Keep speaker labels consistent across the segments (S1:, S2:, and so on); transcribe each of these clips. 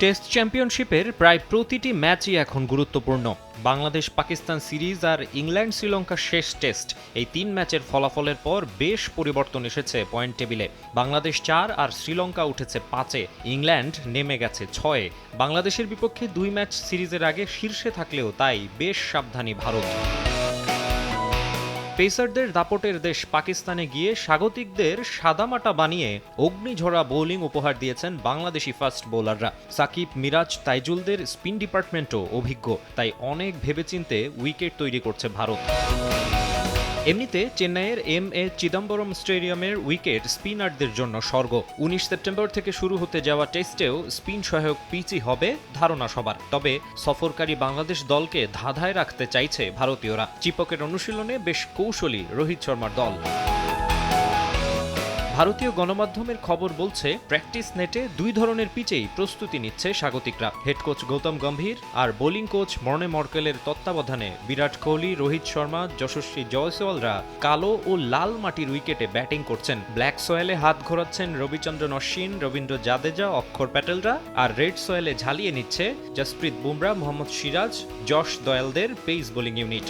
S1: Test চ্যাম্পিয়নশিপের প্রায় প্রতিটি ম্যাচই এখন গুরুত্বপূর্ণ। বাংলাদেশ পাকিস্তান সিরিজ আর ইংল্যান্ড শ্রীলঙ্কার শেষ টেস্ট, এই ৩ ম্যাচের ফলাফলের পর বেশ পরিবর্তন এসেছে পয়েন্ট টেবিলে। বাংলাদেশ ৪ আর শ্রীলঙ্কা উঠেছে ৫-এ, ইংল্যান্ড নেমে গেছে ৬-এ। বাংলাদেশের বিপক্ষে ২ ম্যাচ সিরিজের আগে শীর্ষে থাকলেও তাই বেশ সাবধানী ভারত। পেসারদের দাপটের দেশ পাকিস্তানে গিয়ে স্বাগতিকদের সাদামাটা বানিয়ে অগ্নিঝরা বোলিং উপহার দিয়েছেন বাংলাদেশি ফাস্ট বোলাররা। সাকিব, মিরাজ, তাইজুলদের স্পিন ডিপার্টমেন্টও অভিজ্ঞ, তাই অনেক ভেবেচিন্তে উইকেট তৈরি করছে ভারত। এমনিতে চেন্নাইয়ের এম.এ. চিদম্বরম স্টেডিয়ামের উইকেট স্পিনারদের জন্য স্বর্গ। ১৯ সেপ্টেম্বর থেকে শুরু হতে যাওয়া টেস্টেও স্পিন সহায়ক পিচই হবে ধারণা সবার। তবে সফরকারী বাংলাদেশ দলকে ধাঁধায় রাখতে চাইছে ভারতীয়রা। চিপকের অনুশীলনে বেশ কৌশলী রোহিত শর্মার দল। ভারতীয় গণমাধ্যমের খবর বলছে, প্র্যাকটিস নেটে ২ ধরনের পিচেই প্রস্তুতি নিচ্ছে স্বাগতিকরা। হেড কোচ গৌতম গম্ভীর আর বোলিং কোচ মর্নে মর্কেলের তত্ত্বাবধানে বিরাট কোহলি, রোহিত শর্মা, যশস্বী জয়সওয়ালরা কালো ও লাল মাটির উইকেটে ব্যাটিং করছেন। ব্ল্যাক সয়েলে হাত ঘোরাচ্ছেন রবিচন্দ্রন অশ্বিন, রবীন্দ্র জাদেজা, অক্ষর প্যাটেলরা। আর রেড সয়েলে ঝালিয়ে নিচ্ছে জসপ্রীত বুমরা, মোহাম্মদ সিরাজ, যশ দয়ালদের পেস বোলিং ইউনিট।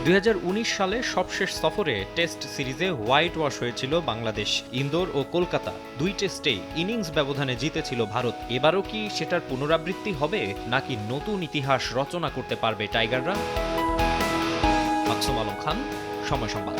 S1: ২০১৯ সালে সবশেষ সফরে টেস্ট সিরিজে হোয়াইট ওয়াশ হয়েছিল বাংলাদেশ। ইন্দোর ও কলকাতা ২ টেস্টেই ইনিংস ব্যবধানে জিতেছিল ভারত। এবারও কি সেটার পুনরাবৃত্তি হবে, নাকি নতুন ইতিহাস রচনা করতে পারবে টাইগাররা? মাকসুম আলম খান, সময় সংবাদ।